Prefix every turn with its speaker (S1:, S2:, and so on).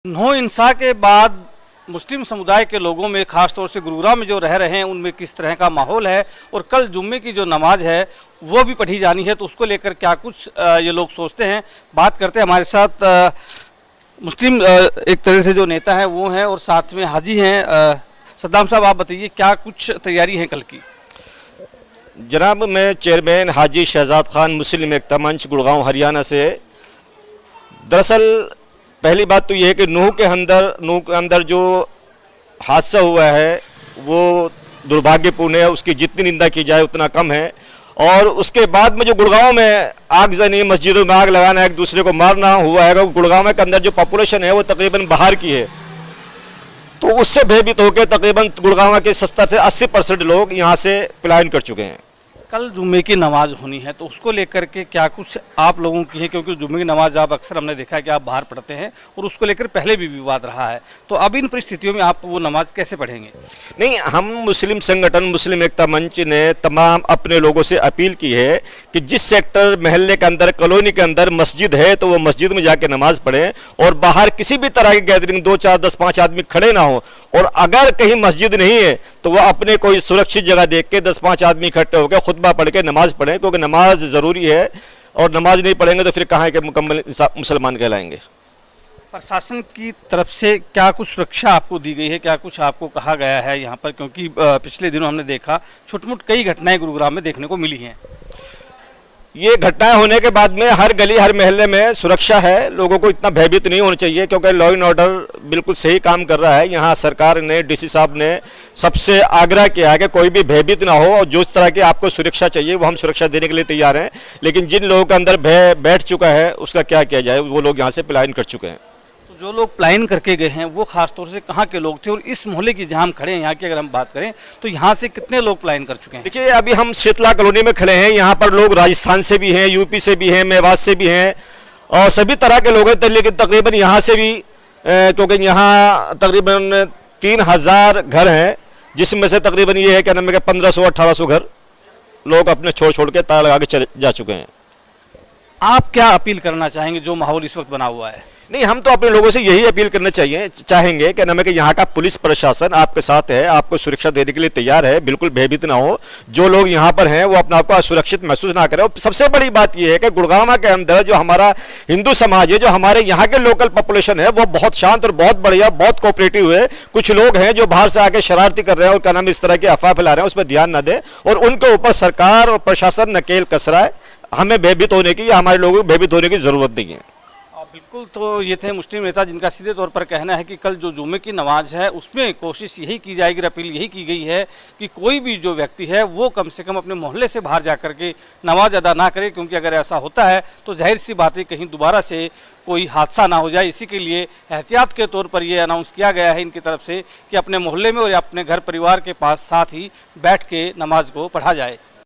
S1: No इंसा के बाद मुस्लिम समुदाय के लोगों में खास तौर से गुरुग्राम में जो रह रहे हैं उनमें किस तरह का माहौल है और कल जुम्मे की जो नमाज है वो भी पढ़ी जानी है, तो उसको लेकर क्या कुछ ये लोग सोचते हैं। बात करते हैं हमारे साथ मुस्लिम एक तरह से जो नेता है वो हैं और साथ में हाजी हैं। सद्दाम साहब, आप बताइए क्या कुछ तैयारी है कल की।
S2: जनाब, मैं चेयरमैन हाजी शहजाद खान मुस्लिम एकता मंच गुड़गांव हरियाणा से। दरअसल पहली बात तो ये है कि नूह के अंदर जो हादसा हुआ है वो दुर्भाग्यपूर्ण है, उसकी जितनी निंदा की जाए उतना कम है। और उसके बाद में जो गुड़गांव में आगजनी, मस्जिदों में आग लगाना, एक दूसरे को मारना हुआ है, गुड़गांव के अंदर जो पॉपुलेशन है वो तकरीबन बाहर की है, तो उससे भयभीत होकर तकरीबन गुड़गांव के 70 से 80% लोग यहाँ से पलायन कर चुके हैं।
S1: कल जुम्मे की नमाज होनी है तो उसको लेकर के क्या कुछ आप लोगों की है, क्योंकि जुम्मे की नमाज आप अक्सर हमने देखा है कि आप बाहर पढ़ते हैं और उसको लेकर पहले भी विवाद रहा है, तो अब इन परिस्थितियों में आप वो नमाज कैसे पढ़ेंगे?
S2: नहीं, हम मुस्लिम संगठन मुस्लिम एकता मंच ने तमाम अपने लोगों से अपील की है कि जिस सेक्टर महल्ले के अंदर, कॉलोनी के अंदर मस्जिद है तो वो मस्जिद में जाके नमाज पढ़ें और बाहर किसी भी तरह की गैदरिंग 2, 4, 10, 5 आदमी खड़े ना हो। और अगर कहीं मस्जिद नहीं है तो वह अपने कोई सुरक्षित जगह देख के 10-5 आदमी इकट्ठे होकर खुतबा पढ़ के नमाज पढ़ें, क्योंकि नमाज ज़रूरी है और नमाज नहीं पढ़ेंगे तो फिर कहाँ के मुकम्मल मुसलमान कहलाएंगे।
S1: प्रशासन की तरफ से क्या कुछ सुरक्षा आपको दी गई है, क्या कुछ आपको कहा गया है यहाँ पर, क्योंकि पिछले दिनों हमने देखा छोट-मोट कई घटनाएं गुरुग्राम में देखने को मिली हैं।
S2: ये घटनाएं होने के बाद में हर गली हर मोहल्ले में सुरक्षा है, लोगों को इतना भयभीत नहीं होना चाहिए, क्योंकि लॉ एंड ऑर्डर बिल्कुल सही काम कर रहा है। यहाँ सरकार ने, डीसी साहब ने सबसे आग्रह किया है कि कोई भी भयभीत ना हो और जो तरह की आपको सुरक्षा चाहिए वो हम सुरक्षा देने के लिए तैयार हैं। लेकिन जिन लोगों के अंदर भय बैठ चुका है उसका क्या किया जाए, वो लोग यहाँ से पलायन कर चुके हैं।
S1: जो लोग पलायन करके गए हैं वो खास तौर से कहाँ के लोग थे, और इस मोहल्ले की जहाँ हम खड़े हैं यहाँ की अगर हम बात करें तो यहाँ से कितने लोग पलायन कर चुके हैं? देखिए,
S2: अभी हम शीतला कॉलोनी में खड़े हैं, यहाँ पर लोग राजस्थान से भी हैं, यूपी से भी हैं, मेवात से भी हैं और सभी तरह के लोग हैं। लेकिन तकरीबन यहाँ से भी, क्योंकि यहाँ तकरीबन 3000 घर हैं, जिसमें से तकरीबन ये है क्या नाम है कि 1500-1800 घर लोग अपने छोड़ के ताला लगा के चले जा चुके हैं।
S1: आप क्या अपील करना चाहेंगे जो माहौल इस वक्त बना हुआ है?
S2: नहीं, हम तो अपने लोगों से यही अपील करना चाहेंगे कि नाम है कि यहाँ का पुलिस प्रशासन आपके साथ है, आपको सुरक्षा देने के लिए तैयार है, बिल्कुल भयभीत ना हो। जो लोग यहाँ पर हैं वो अपने आप को असुरक्षित महसूस ना करें। और सबसे बड़ी बात यह है कि गुड़गांव के अंदर जो हमारा हिंदू समाज है, जो हमारे यहाँ के लोकल पॉपुलेशन है, वो बहुत शांत और बहुत बढ़िया, बहुत कोऑपरेटिव है। कुछ लोग हैं जो बाहर से आके शरारती कर रहे हैं और क्या नाम इस तरह की अफवाह फैला रहे हैं, उस पर ध्यान न दें और उनके ऊपर सरकार और प्रशासन नकेल कस रहा है। हमें भयभीत होने की या हमारे लोगों को भयभीत होने की जरूरत नहीं है।
S1: बिल्कुल, तो ये थे मुस्लिम नेता जिनका सीधे तौर पर कहना है कि कल जो जुम्मे की नमाज है उसमें कोशिश यही की जाएगी, अपील यही की गई है कि कोई भी जो व्यक्ति है वो कम से कम अपने मोहल्ले से बाहर जाकर के नमाज अदा ना करे, क्योंकि अगर ऐसा होता है तो जाहिर सी बात है कहीं दोबारा से कोई हादसा ना हो जाए। इसी के लिए एहतियात के तौर पर यह अनाउंस किया गया है इनकी तरफ से कि अपने मोहल्ले में और अपने घर परिवार के पास साथ ही बैठ के नमाज को पढ़ा जाए।